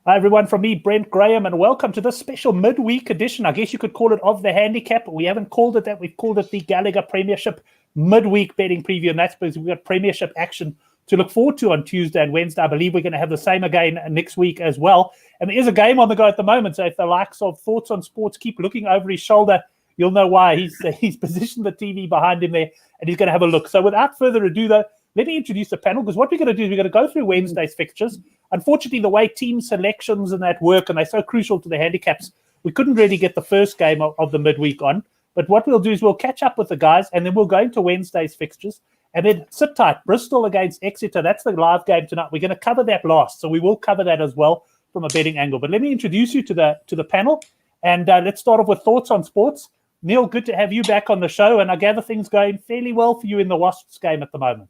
Hi, everyone, from me, Brent Graham, and welcome to this special midweek edition. I guess you could call it of the handicap. We haven't called it that. We've called it the Gallagher Premiership midweek betting preview, and that's because we've got Premiership action to look forward to on Tuesday and Wednesday. I believe we're going to have the same again next week as well. And there is a game on the go at the moment, so if the likes of Thoughts on Sports keep looking over his shoulder, you'll know why. He's positioned the TV behind him there, and he's going to have a look. So without further ado, though, let me introduce the panel, because what we're going to do is we're going to go through Wednesday's fixtures. Unfortunately, the way team selections and that work, and they're so crucial to the handicaps, we couldn't really get the first game of the midweek on. But what we'll do is we'll catch up with the guys, and then we'll go into Wednesday's fixtures. And then sit tight, Bristol against Exeter. That's the live game tonight. We're going to cover that last, so we will cover that as well from a betting angle. But let me introduce you to the panel, and let's start off with Thoughts on Sports. Neil, good to have you back on the show, and I gather things going fairly well for you in the Wasps game at the moment.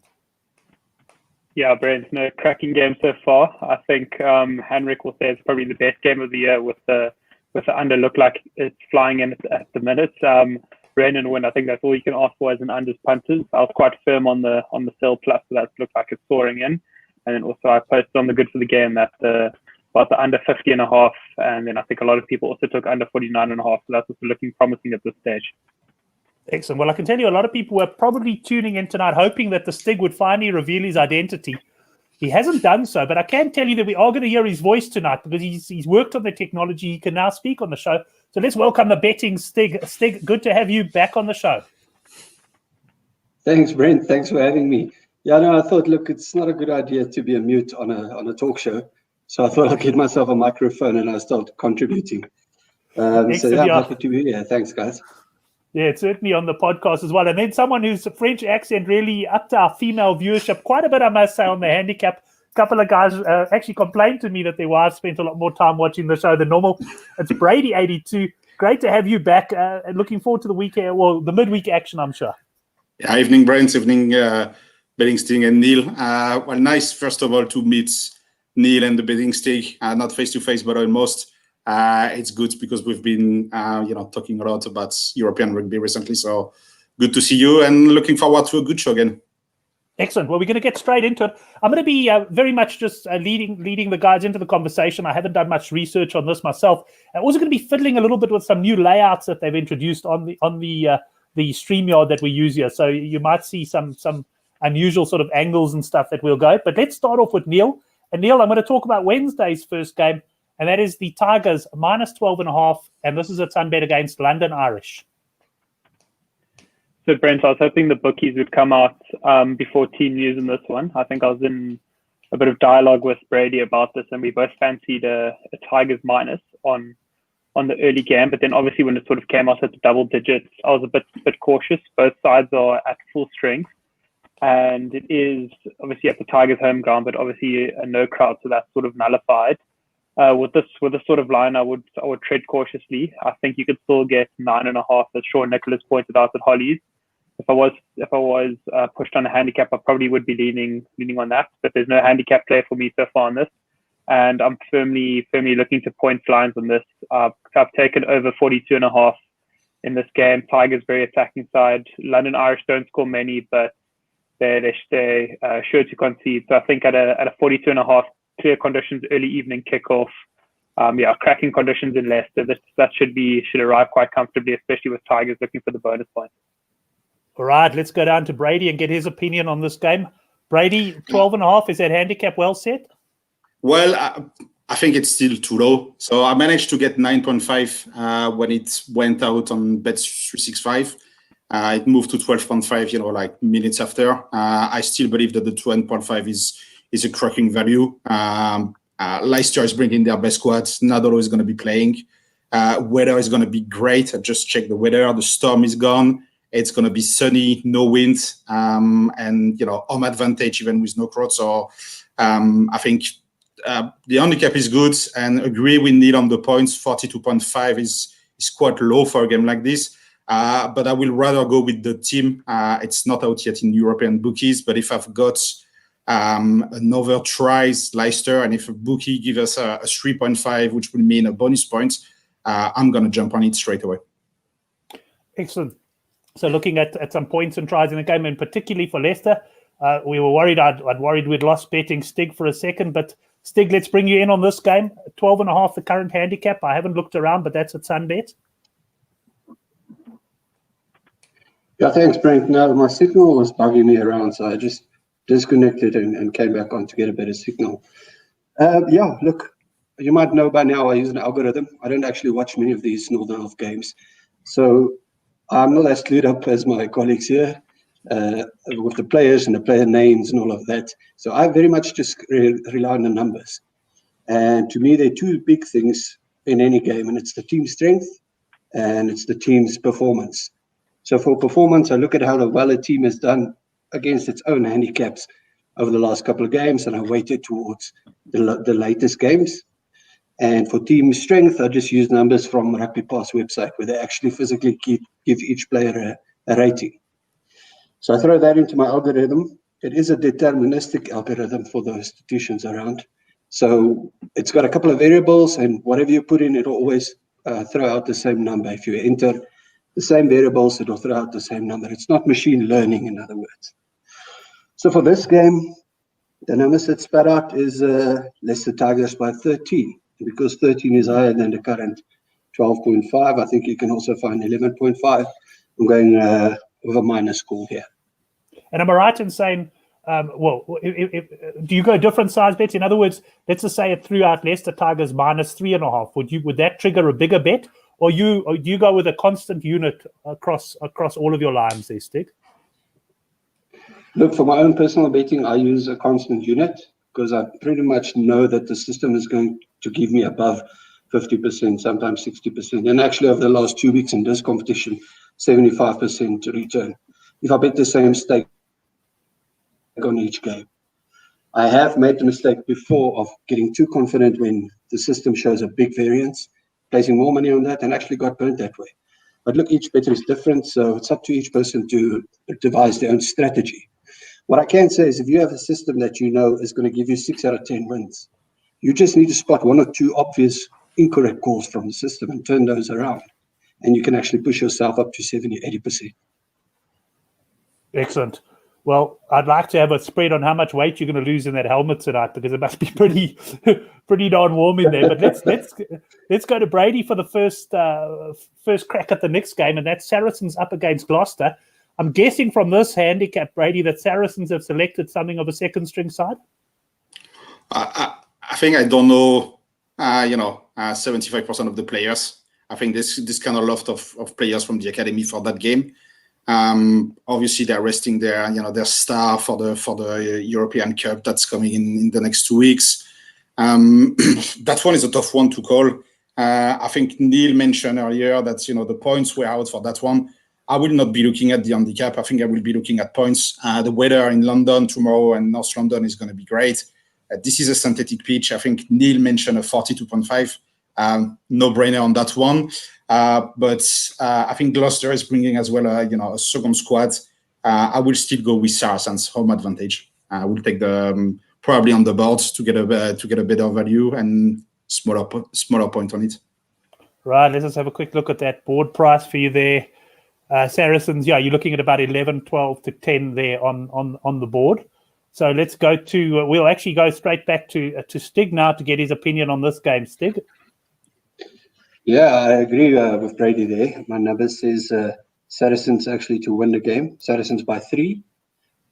Yeah, Brent, no cracking game so far. I think Henrik will say it's probably the best game of the year with the under look like it's flying in at the minute. Rain and win, I think that's all you can ask for as an unders punters. I was quite firm on the sell plus, so that looked like it's soaring in. And then also I posted on the good for the game that about the under 50.5, and then I think a lot of people also took under 49.5. So that's also looking promising at this stage. Excellent. Well, I can tell you a lot of people were probably tuning in tonight hoping that the Stig would finally reveal his identity. He hasn't done so, but I can tell you that we are going to hear his voice tonight because he's worked on the technology. He can now speak on the show. So let's welcome the Betting Stig. Stig, good to have you back on the show. Thanks, Brent. Thanks for having me. Yeah, no, I thought, look, it's not a good idea to be a mute on a talk show. So I thought I'd get myself a microphone and I start contributing. So yeah, I'm happy to be here. Thanks, guys. Yeah, it's certainly on the podcast as well. And then someone whose French accent really upped our female viewership quite a bit, I must say, on the handicap. A couple of guys actually complained to me that their wives spent a lot more time watching the show than normal. It's Brady82. Great to have you back. Looking forward to the weekend, well, the midweek action, I'm sure. Yeah, evening, Brent. Evening, Betting Stig and Neil. Well, nice, first of all, to meet Neil and the Betting Stig, not face-to-face, but almost. It's good because we've been, talking a lot about European rugby recently. So good to see you and looking forward to a good show again. Excellent. Well, we're going to get straight into it. I'm going to be very much just leading the guys into the conversation. I haven't done much research on this myself. I'm also going to be fiddling a little bit with some new layouts that they've introduced on the StreamYard that we use here. So you might see some unusual sort of angles and stuff that we'll go. But let's start off with Neil. And Neil, I'm going to talk about Wednesday's first game. And that is the Tigers minus 12.5, and this is a ton bet against London Irish. So, Brent, I was hoping the bookies would come out before team news in this one. I think I was in a bit of dialogue with Brady about this, and we both fancied a Tigers minus on the early game. But then, obviously, when it sort of came out at the double digits, I was a bit cautious. Both sides are at full strength, and it is obviously at the Tigers' home ground, but obviously a no crowd, so that's sort of nullified. With this sort of line, I would tread cautiously. I think you could still get 9.5, as Sean Nicholas pointed out at Holly's. If I was pushed on a handicap, I probably would be leaning on that. But there's no handicap play for me so far on this, and I'm firmly looking to point lines on this. I've taken over 42.5 in this game. Tigers very attacking side. London Irish don't score many, but they're sure to concede. So I think at a 42.5. Clear conditions, early evening kickoff. Cracking conditions in Leicester. That should arrive quite comfortably, especially with Tigers looking for the bonus points. All right, let's go down to Brady and get his opinion on this game. Brady, 12.5, is that handicap well set? Well, I think it's still too low. So I managed to get 9.5 when it went out on Bet365. It moved to 12.5, like minutes after. I still believe that the 12.5 is a cracking value. Leicester is bringing their best squads. Nadolo is going to be playing. Weather is going to be great. I just checked the weather. The storm is gone. It's going to be sunny, no wind, and home advantage even with no crowd. So I think the handicap is good, and agree with Neil on the points. 42.5 is quite low for a game like this. But I will rather go with the team. It's not out yet in European bookies, but if I've got another tries Leicester, and if a bookie gives us a 3.5, which will mean a bonus point, I'm going to jump on it straight away. Excellent. So looking at some points and tries in the game, and particularly for Leicester, we were worried. I'd worried we'd lost Betting Stig for a second, but Stig, let's bring you in on this game. 12.5, the current handicap. I haven't looked around, but that's at Sunbet. Yeah, thanks, Brent. No, my signal was bugging me around, so I just disconnected and came back on to get a better signal. Yeah, look, you might know by now I use an algorithm. I don't actually watch many of these Northern Half games, so I'm not as clued up as my colleagues here with the players and the player names and all of that. So I very much just rely on the numbers. And to me, there are two big things in any game, and it's the team strength and it's the team's performance. So for performance, I look at how well a team has done against its own handicaps over the last couple of games, and I weighted towards the latest games. And for team strength, I just use numbers from Rugby Pass website where they actually physically give each player a rating. So I throw that into my algorithm. It is a deterministic algorithm for the institutions around. So it's got a couple of variables, and whatever you put in, it'll always throw out the same number. If you enter the same variables, it'll throw out the same number. It's not machine learning, in other words. So for this game, the numbers that spat out is Leicester Tigers by 13. Because 13 is higher than the current 12.5, I think you can also find 11.5. I'm going with a minus score here. And am I right in saying, do you go different size bets? In other words, let's just say it threw out Leicester Tigers minus 3.5. Would that trigger a bigger bet? Or do you go with a constant unit across all of your lines there, Stig? Look, for my own personal betting, I use a constant unit because I pretty much know that the system is going to give me above 50%, sometimes 60%. And actually, over the last 2 weeks in this competition, 75% return. If I bet the same stake on each game. I have made the mistake before of getting too confident when the system shows a big variance, placing more money on that, and actually got burnt that way. But look, each better is different, so it's up to each person to devise their own strategy. What I can say is if you have a system that you know is going to give you 6 out of 10 wins, you just need to spot 1 or 2 obvious incorrect calls from the system and turn those around. And you can actually push yourself up to 70, 80%. Excellent. Well, I'd like to have a spread on how much weight you're going to lose in that helmet tonight, because it must be pretty darn warm in there. But let's go to Brady for the first crack at the next game, and that's Saracens up against Gloucester. I'm guessing from this handicap, Brady, that Saracens have selected something of a second string side. I think I don't know. 75% of the players. I think this kind of lot of players from the academy for that game. Obviously, they're resting their star for the European Cup that's coming in the next 2 weeks. That one is a tough one to call. I think Neil mentioned earlier that the points were out for that one. I will not be looking at the handicap. I think I will be looking at points. The weather in London tomorrow and North London is going to be great. This is a synthetic pitch. I think Neil mentioned a 42.5. No brainer on that one. But I think Gloucester is bringing as well a second squad. I will still go with Saracens home advantage. I will take the probably on the board to get a better value and smaller point on it. Right. Let's just have a quick look at that board price for you there. Saracens, you're looking at about 11, 12 to 10 there on the board. So let's go to. We'll actually go straight back to Stig now to get his opinion on this game. Stig. Yeah, I agree with Brady there. My number says Saracens actually to win the game. Saracens by 3.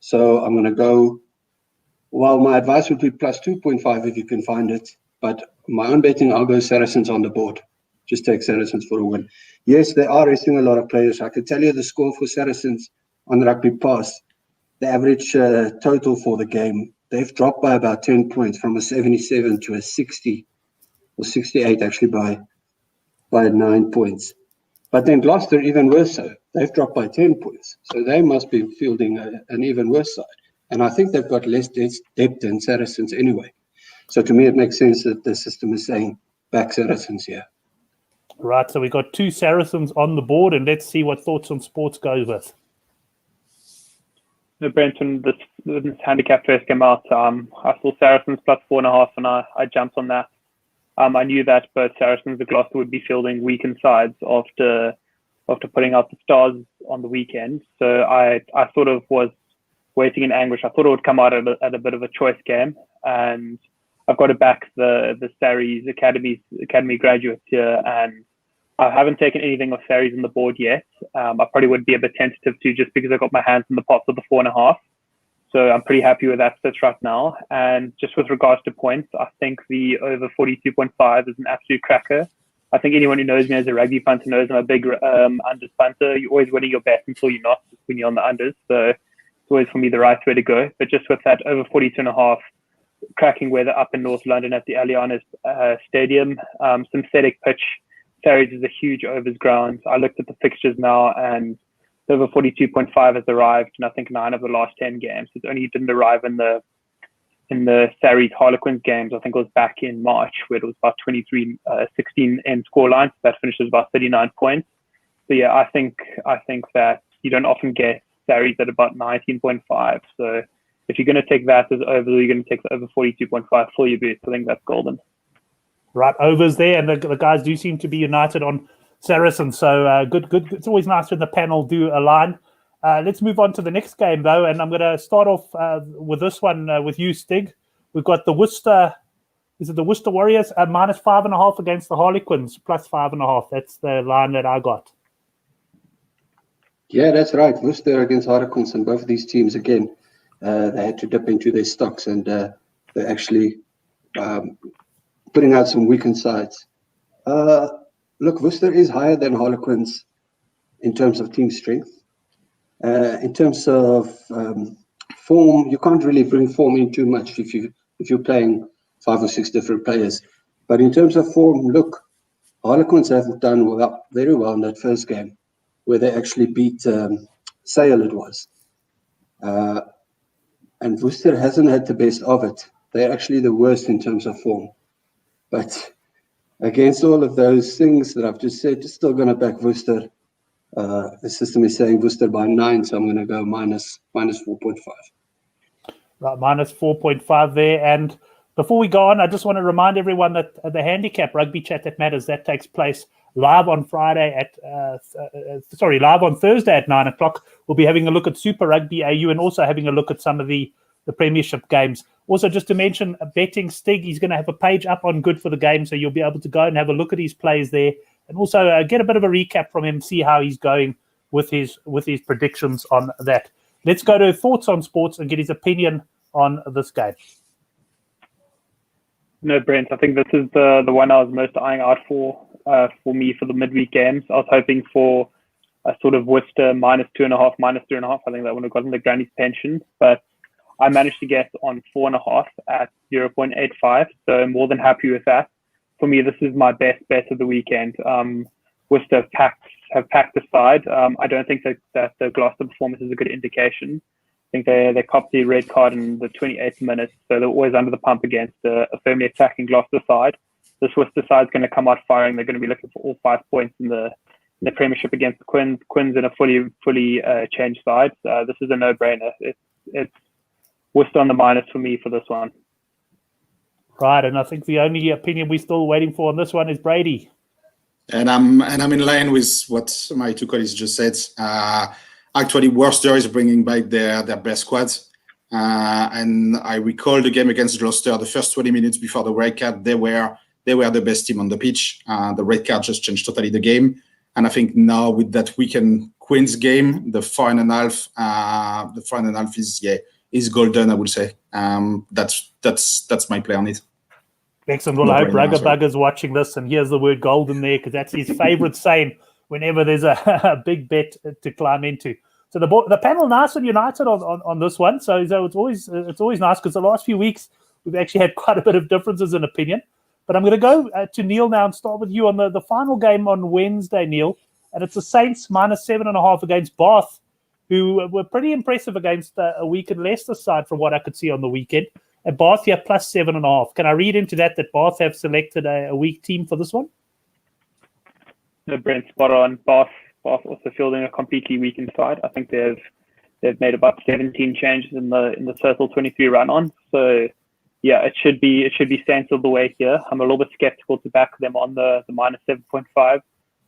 So I'm going to go. Well, my advice would be plus 2.5 if you can find it. But my own betting, I'll go Saracens on the board. Just take Saracens for a win. Yes, they are resting a lot of players. I can tell you the score for Saracens on Rugby Pass. The average total for the game, they've dropped by about 10 points from a 77 to a 60 or 68 actually by 9 points. But then Gloucester, even worse so. They've dropped by 10 points. So they must be fielding an even worse side. And I think they've got less depth than Saracens anyway. So to me, it makes sense that the system is saying back Saracens here. Right, so we got 2 Saracens on the board, and let's see what Thoughts on Sports goes with. Brent, when this handicap first came out, I saw Saracens plus 4.5, and I jumped on that. I knew that both Saracens and Gloucester would be fielding weakened sides after putting out the Stars on the weekend. So I sort of was waiting in anguish. I thought it would come out at a bit of a choice game, and I've got to back the Sarries Academy graduates here, and I haven't taken anything of Sarries on the board yet. I probably would be a bit tentative too, just because I got my hands in the pots of the 4.5. So I'm pretty happy with that sit right now. And just with regards to points, I think the over 42.5 is an absolute cracker. I think anyone who knows me as a rugby punter knows I'm a big unders punter. You're always winning your bets until you're not when you're on the unders. So it's always for me the right way to go. But just with that over 42.5, cracking weather up in North London at the Allianz Stadium, synthetic pitch. Sarries is a huge overs ground. I looked at the fixtures now, and over 42.5 has arrived in I think 9 of the last 10 games. It only didn't arrive in the Sarries Harlequins games. I think it was back in March, where it was about 23-16 end scoreline. So that finishes about 39 points. So yeah, I think that you don't often get Sarries at about 19.5. So if you're going to take that as over, you're going to take the over 42.5 for your boots. I think that's golden. Right, overs there, and the guys do seem to be united on Saracen. So good. It's always nice when the panel do align. Let's move on to the next game, though, and I'm going to start off with this one with you, Stig. We've got the Worcester. Is it the Worcester Warriors minus 5.5 against the Harlequins plus 5.5? That's the line that I got. Yeah, that's right. Worcester against Harlequins, and both of these teams again, they had to dip into their stocks, and they're actually putting out some weakened sides. Look, Worcester is higher than Harlequins in terms of team strength. In terms of form, you can't really bring form in too much if you're playing 5 or 6 different players. But in terms of form, look, Harlequins have done very well in that first game, where they actually beat Sale, it was. And Worcester hasn't had the best of it. They're actually the worst in terms of form. But against all of those things that I've just said, just still going to back Worcester. The system is saying Worcester by 9, so I'm going to go minus 4.5. Right, minus 4.5 there. And before we go on, I just want to remind everyone that the handicap Rugby Chat That Matters, that takes place live on Thursday at 9 o'clock. We'll be having a look at Super Rugby AU and also having a look at some of the Premiership games. Also, just to mention, Betting Stig, he's going to have a page up on Good for the Game, so you'll be able to go and have a look at his plays there, and also get a bit of a recap from him, see how he's going with his predictions on that. Let's go to thoughts on sports and get his opinion on this game. No, Brent, I think this is the one I was most eyeing out for me for the midweek games. I was hoping for a sort of Worcester minus 2.5, minus 3.5. I think that would have gotten the granny's pension, but I managed to get on 4.5 at 0.85, so I'm more than happy with that. For me, this is my best bet of the weekend. Worcester have packed aside. I don't think that the Gloucester performance is a good indication. I think they copped the red card in the 28th minute, so they're always under the pump against a firmly attacking Gloucester side. This Worcester side is going to come out firing. They're going to be looking for all 5 points in the Premiership against the Quins. Quins in a fully changed side. This is a no-brainer. It's Worcester on the minus for me for this one. Right, and I think the only opinion we're still waiting for on this one is Brady. And I'm in line with what my 2 colleagues just said. Actually, Worcester is bringing back their best squad. And I recall the game against Gloucester, the first 20 minutes before the red card, they were the best team on the pitch. The red card just changed totally the game. And I think now with that weekend Queens game, the 4.5 is golden, I would say. That's my play on it. Excellent. Well, I hope Rugger's watching this and hears the word golden there, because that's his favorite saying whenever there's a big bet to climb into. So the panel nice and united on this one. So it's always nice, because the last few weeks we've actually had quite a bit of differences in opinion. But I'm going to go to Neil now and start with you on the final game on Wednesday, Neil. And it's the Saints minus 7.5 against Bath, who were pretty impressive against a weakened Leicester side from what I could see on the weekend. And Bath here plus 7.5. Can I read into that Bath have selected a weak team for this one? No, Brent, spot on. Bath also fielding a completely weakened side. I think they've made about 17 changes in the Circle 23 run on. So yeah, it should be Saints all the way here. I'm a little bit skeptical to back them on the minus 7.5.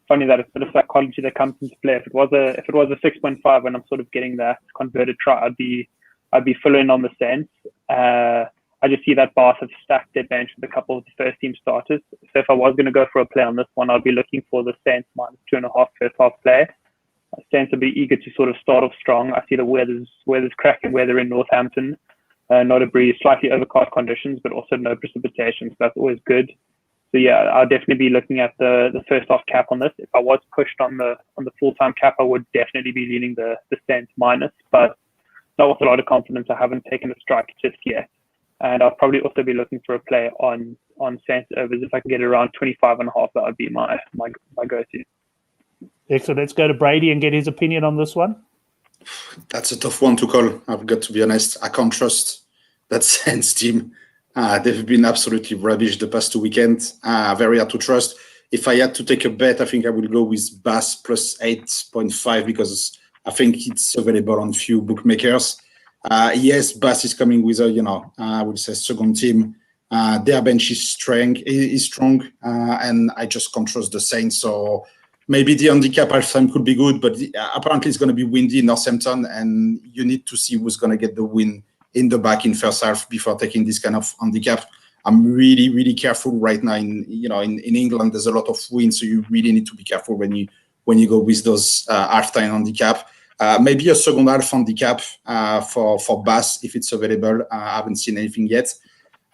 Funny that it's a bit of psychology that comes into play. If it was a 6.5 when I'm sort of getting that converted try, I'd be filling on the Saints. I I just see that Bath have stacked their bench with a couple of the first team starters. So if I was going to go for a play on this one, I'd be looking for the Saints -2.5 first half play. Saints will be eager to sort of start off strong. I see the weather's cracking weather in Northampton. Not a breeze, slightly overcast conditions, but also no precipitation, so that's always good. So yeah, I'll definitely be looking at the first half cap on this. If I was pushed on the full-time cap, I would definitely be leaning the Saints minus, but not with a lot of confidence. I haven't taken a strike just yet. And I'll probably also be looking for a play on Saints overs. If I can get around 25.5, that would be my go-to. Excellent. Let's go to Brady and get his opinion on this one. That's a tough one to call. I've got to be honest. I can't trust that Saints team. They've been absolutely rubbish the past 2 weekends. Very hard to trust. If I had to take a bet, I think I will go with Bass plus 8.5 because I think it's available on few bookmakers. Yes, Bass is coming with a, I would say second team. Their bench is strong, and I just can't trust the Saints. So maybe the handicap halftime could be good, but apparently it's going to be windy in Northampton, and you need to see who's going to get the win in the back in first half before taking this kind of handicap. I'm really, really careful right now. In England, there's a lot of wind, so you really need to be careful when you go with those halftime handicap. Maybe a second half handicap for Bass if it's available. I haven't seen anything yet.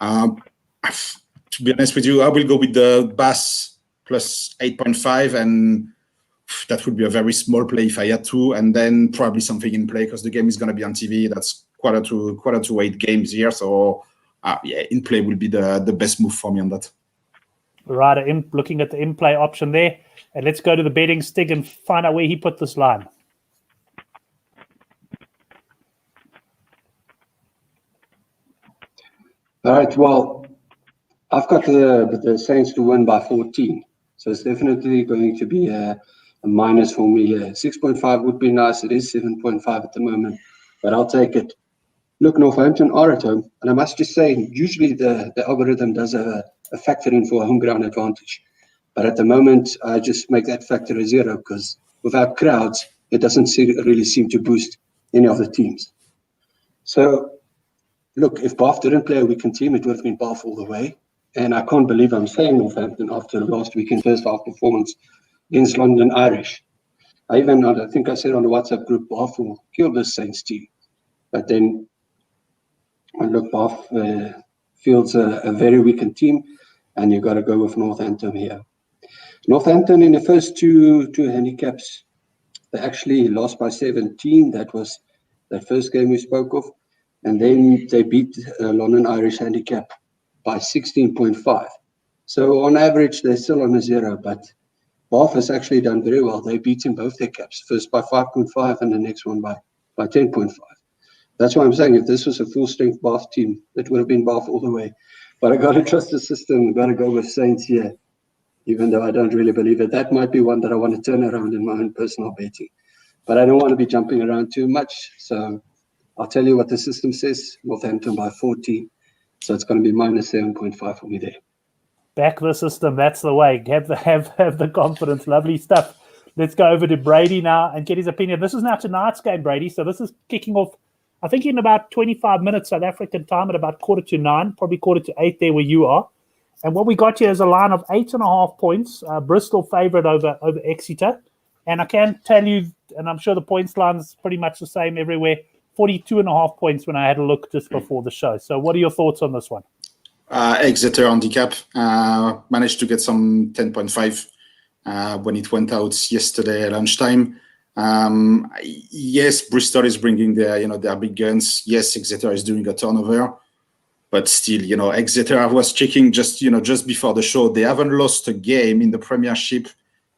To be honest with you, I will go with the Bass plus 8.5, and that would be a very small play if I had to, and then probably something in play because the game is going to be on TV. That's quarter to 8 games here, so in play will be the best move for me on that. Right, looking at the in-play option there, and let's go to the Betting Stig and find out where he put this line. All right, well, I've got the Saints to win by 14. So it's definitely going to be a minus for me here. 6.5 would be nice. It is 7.5 at the moment, but I'll take it. Look, Northampton are at home, and I must just say, usually the algorithm does have a factor in for a home ground advantage. But at the moment, I just make that factor a 0 because without crowds, it doesn't really seem to boost any of the teams. So, look, if Bath didn't play a weekend team, it would have been Bath all the way. And I can't believe I'm saying Northampton after last weekend's first half performance against London Irish. I think I said on the WhatsApp group, Bath will kill this Saints team. But then, look, Bath fields a very weakened team, and you've got to go with Northampton here. Northampton in the first two handicaps, they actually lost by 17. That was that first game we spoke of. And then they beat London Irish handicap by 16.5. So on average, they're still on a 0, but Bath has actually done very well. They beat in both their caps, first by 5.5 and the next one by 10.5. That's why I'm saying if this was a full-strength Bath team, it would have been Bath all the way. But I got to trust the system. I've got to go with Saints here, even though I don't really believe it. That might be one that I want to turn around in my own personal betting. But I don't want to be jumping around too much, so I'll tell you what the system says, Northampton by 14. So it's going to be minus 7.5 for me there. Back the system. That's the way. Have the confidence. Lovely stuff. Let's go over to Brady now and get his opinion. This is now tonight's game, Brady. So this is kicking off, I think, in about 25 minutes South African time at about 8:45, probably 8:45 there where you are. And what we got here is a line of 8.5 points. Bristol favourite over Exeter. And I can tell you, and I'm sure the points line is pretty much the same everywhere, 42.5 points when I had a look just before the show. So what are your thoughts on this one? Exeter handicap. Managed to get some 10.5 when it went out yesterday at lunchtime. Yes, Bristol is bringing their big guns. Yes, Exeter is doing a turnover. But still, Exeter, I was checking just before the show, they haven't lost a game in the Premiership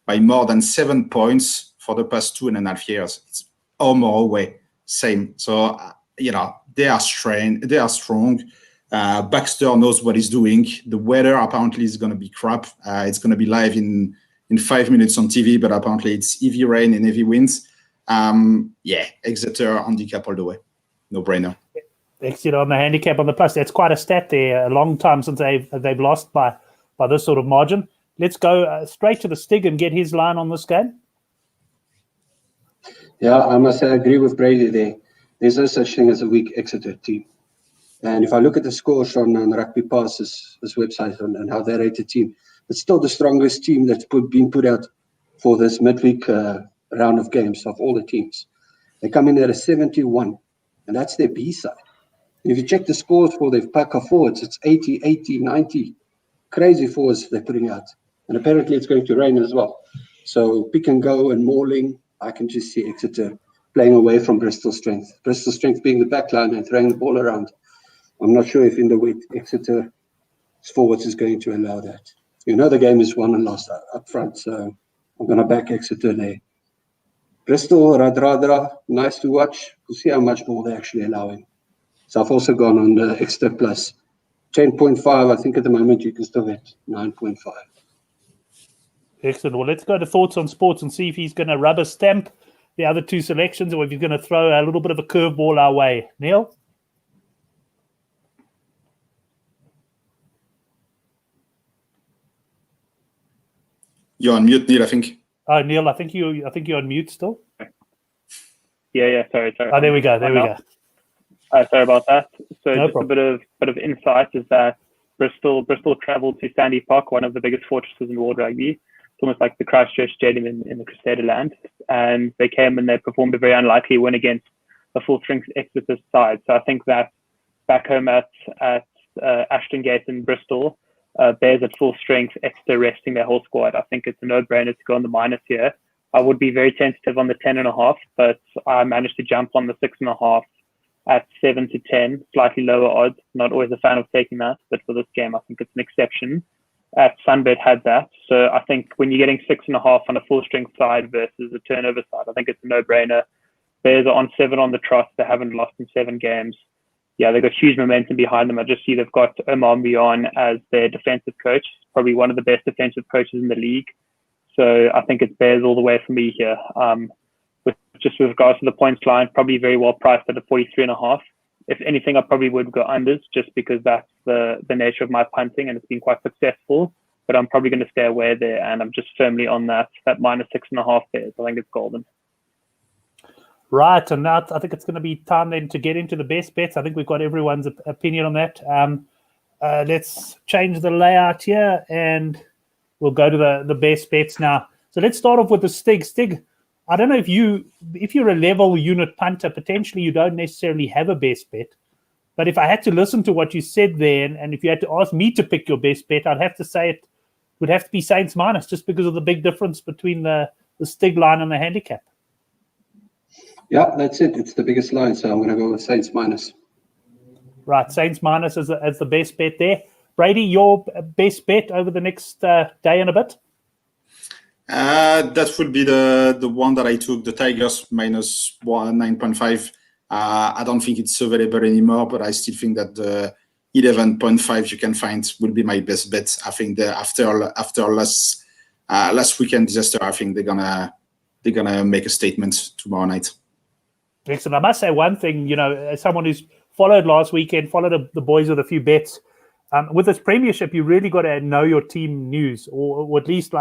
by more than 7 points for the past 2.5 years. It's home or away. Same. So, they are strong. Baxter knows what he's doing. The weather apparently is going to be crap. It's going to be live in 5 minutes on TV, but apparently it's heavy rain and heavy winds. Exeter handicap all the way. No brainer. Exeter on the handicap on the plus. That's quite a stat there. A long time since they've lost by this sort of margin. Let's go straight to the Stig and get his line on this game. Yeah, I must say I agree with Brady there. There's no such thing as a weak Exeter team. And if I look at the scores on Rugby Pass, this website, and how they rate the team, it's still the strongest team that's been put out for this midweek round of games of all the teams. They come in at a 71, and that's their B side. If you check the scores for their pack of forwards, it's 80, 80, 90. Crazy forwards they're putting out. And apparently it's going to rain as well. So pick and go and mauling, I can just see Exeter playing away from Bristol strength. Bristol strength being the back line and throwing the ball around. I'm not sure if in the week Exeter's forwards is going to allow that. The game is won and lost up front, so I'm going to back Exeter there. Bristol, Radradra, nice to watch. We'll see how much more they're actually allowing. So I've also gone on the Exeter plus 10.5. I think at the moment you can still get 9.5. Excellent. Well, let's go to thoughts on sports and see if he's going to rubber stamp the other two selections or if he's going to throw a little bit of a curveball our way. Neil? You're on mute, Neil, I think. Oh, Neil, I think you're on mute still. Yeah. Sorry. Oh, there we go. Sorry about that. So No just problem. a bit of insight is that Bristol travelled to Sandy Park, one of the biggest fortresses in world rugby. It's almost like the Christchurch Stadium in the Crusader land. And they came and they performed a very unlikely win against a full-strength Exeter side. So I think that back home at Ashton Gate in Bristol, Bears at full strength, Exeter resting their whole squad. I think it's a no-brainer to go on the minus here. I would be very tentative on the 10.5, but I managed to jump on the 6.5 at 7 to 10, slightly lower odds. Not always a fan of taking that, but for this game, I think it's an exception. At Sunbet had that. So I think when you're getting 6.5 on a full strength side versus a turnover side, I think it's a no-brainer. Bears are on 7 on the trot. They haven't lost in 7 games. Yeah, they've got huge momentum behind them. I just see they've got Omar Mion as their defensive coach, probably one of the best defensive coaches in the league. So I think it's Bears all the way for me here. With regards to the points line, probably very well priced at a 43.5. If anything, I probably would go unders just because that's the nature of my punting and it's been quite successful. But I'm probably going to stay away there, and I'm just firmly on that minus 6.5 Bears. I think it's golden. Right, and now I think it's going to be time then to get into the best bets. I think we've got everyone's opinion on that. Let's change the layout here, and we'll go to the best bets now. So let's start off with the Stig. Stig, I don't know if you're a level unit punter, potentially you don't necessarily have a best bet. But if I had to listen to what you said there, and if you had to ask me to pick your best bet, I'd have to say it would have to be Saints minus, just because of the big difference between the Stig line and the handicap. Yeah, that's it. It's the biggest line, so I'm going to go with Saints minus. Right, Saints minus as the best bet there. Brady, your best bet over the next day and a bit? That would be the one that I took, the Tigers minus 9.5. I don't think it's available anymore, but I still think that the 11.5 you can find will be my best bet. I think after last weekend disaster, I think they're gonna make a statement tomorrow night. Excellent. I must say one thing, as someone who's followed last weekend, followed the boys with a few bets. With this Premiership, you really got to know your team news, or at least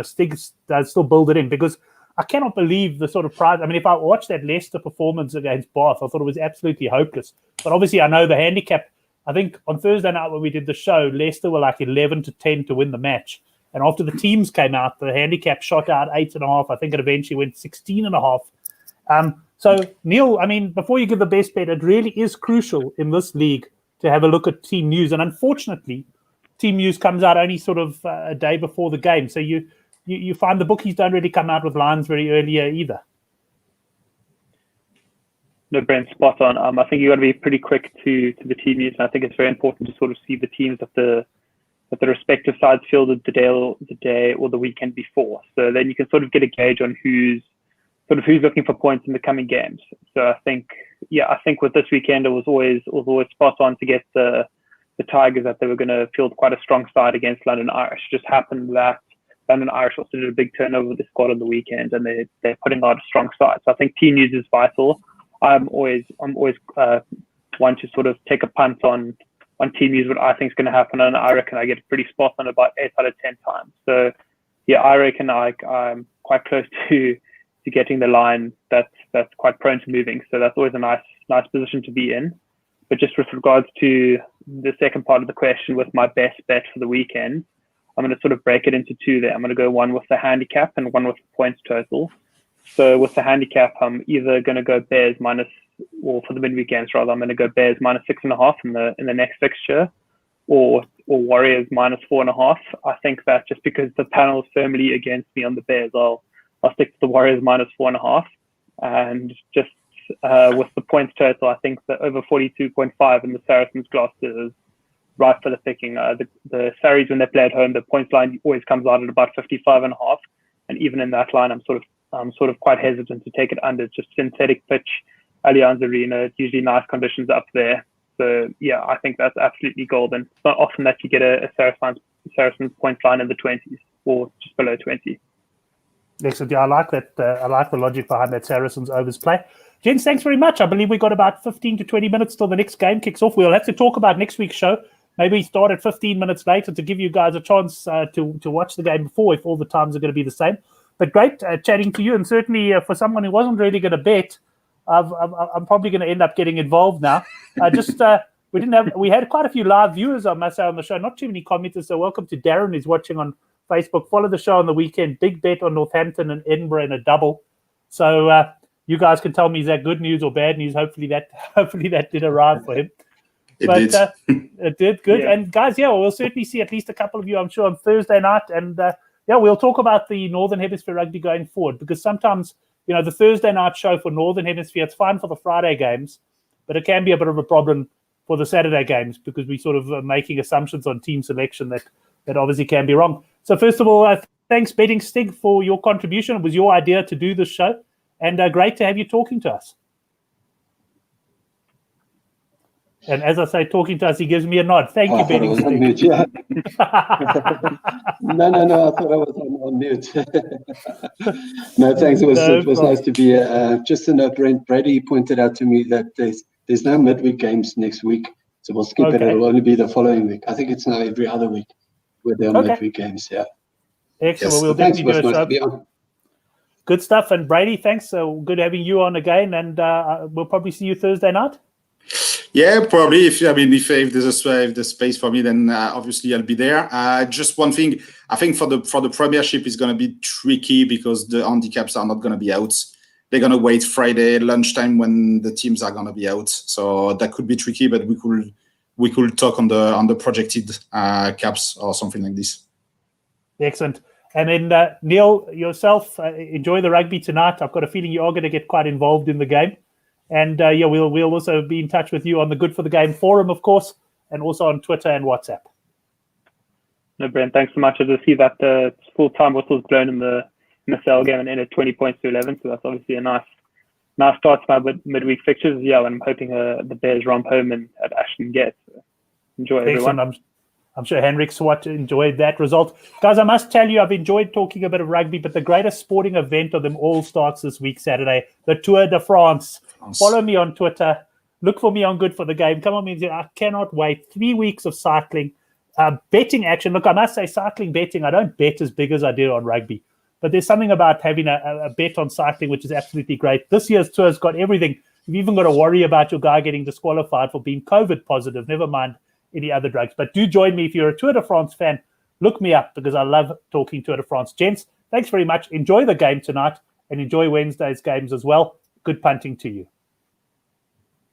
Stig does still build it in, because I cannot believe the sort of prize. I mean, if I watched that Leicester performance against Bath, I thought it was absolutely hopeless. But obviously, I know the handicap. I think on Thursday night when we did the show, Leicester were like 11 to 10 to win the match. And after the teams came out, the handicap shot out 8.5. I think it eventually went 16.5. So, Neil, I mean, before you give the best bet, it really is crucial in this league to have a look at team news. And unfortunately, team news comes out only sort of a day before the game. So you find the bookies don't really come out with lines very earlier either. No, Brent, spot on. I think you got to be pretty quick to the team news. And I think it's very important to sort of see the teams that the respective sides fielded the day or the weekend before. So then you can sort of get a gauge on who's looking for points in the coming games. So I think with this weekend, it was always spot on to get the Tigers that they were going to field quite a strong side against London Irish. It just happened that London Irish also did a big turnover with the squad on the weekend, and they're putting out a strong side. So I think team news is vital. I'm always one to sort of take a punt on team news, what I think is going to happen, and I reckon I get pretty spot on about 8 out of 10 times. So yeah, I reckon I'm quite close to getting the line that's quite prone to moving. So that's always a nice position to be in. But just with regards to the second part of the question with my best bet for the weekend, I'm going to sort of break it into two there. I'm going to go one with the handicap and one with the points total. So with the handicap, I'm either going to go Bears minus, or for the midweek games rather, I'm going to go Bears minus 6.5 in the next fixture, or Warriors minus 4.5. I think that just because the panel is firmly against me on the Bears, I'll stick to the Warriors minus 4.5. And just with the points total, I think that over 42.5 in the Saracens Gloucester is right for the picking. The Sarries, when they play at home, the points line always comes out at about 55.5, and even in that line, I'm sort of quite hesitant to take it under. It's just synthetic pitch, Allianz Arena. It's usually nice conditions up there. So yeah, I think that's absolutely golden. It's not often that you get a Saracens points line in the 20s or just below 20. Excellent. Yeah, I like that. I like the logic behind that Saracens overs play. Gents, thanks very much. I believe we've got about 15 to 20 minutes till the next game kicks off. We'll have to talk about next week's show. Maybe start at 15 minutes later to give you guys a chance to watch the game before, if all the times are going to be the same. But great chatting to you. And certainly for someone who wasn't really going to bet, I'm probably going to end up getting involved now. We had quite a few live viewers, I must say, on the show. Not too many commenters. So welcome to Darren, who's watching on Facebook. Follow the show on the weekend. Big bet on Northampton and Edinburgh in a double. So you guys can tell me, is that good news or bad news? Hopefully that did arrive for him. It did good. Yeah. And guys, we'll certainly see at least a couple of you, I'm sure, on Thursday night. And we'll talk about the Northern Hemisphere rugby going forward, because sometimes, the Thursday night show for Northern Hemisphere, it's fine for the Friday games, but it can be a bit of a problem for the Saturday games, because we sort of are making assumptions on team selection that obviously can be wrong. So first of all, thanks, Betting Stig, for your contribution. It was your idea to do this show, and great to have you talking to us. And as I say, talking to us, he gives me a nod. Thank you, Betting Stig. Mute, yeah. No, I thought I was on mute. No, thanks. It was nice to be here. Just to note, Brady pointed out to me that there's no midweek games next week, so we'll skip it. It'll only be the following week. I think it's now every other week where there are midweek games. Yeah. Excellent. Yes. We'll definitely do a show. Good stuff. And Brady, thanks. So good having you on again, and we'll probably see you Thursday night. Yeah, probably. If there's space for me, then obviously I'll be there. Just one thing, I think for the Premiership is going to be tricky because the handicaps are not going to be out. They're going to wait Friday lunchtime when the teams are going to be out. So that could be tricky, but we could talk on the projected caps or something like this. Excellent. And then Neil, yourself, enjoy the rugby tonight. I've got a feeling you are going to get quite involved in the game. And we'll also be in touch with you on the Good for the Game forum, of course, and also on Twitter and WhatsApp. No, Brent, thanks so much. I just see that full-time whistle's blown in the cell game and ended 20 points to 11. So that's obviously a nice start to my midweek fixtures. Yeah, and I'm hoping the Bears romp home and at Ashton Gate. So enjoy, everyone. Excellent. I'm sure Henrik Swat enjoyed that result. Guys, I must tell you, I've enjoyed talking a bit of rugby, but the greatest sporting event of them all starts this week, Saturday, the Tour de France. Follow me on Twitter. Look for me on Good for the Game. Come on, I cannot wait. 3 weeks of cycling, betting action. Look, I must say, cycling betting, I don't bet as big as I did on rugby, but there's something about having a bet on cycling which is absolutely great. This year's tour has got everything. You've even got to worry about your guy getting disqualified for being COVID positive, never mind any other drugs. But do join me if you're a Tour de France fan. Look me up because I love talking Tour de France. Gents, thanks very much. Enjoy the game tonight and enjoy Wednesday's games as well. Good punting to you.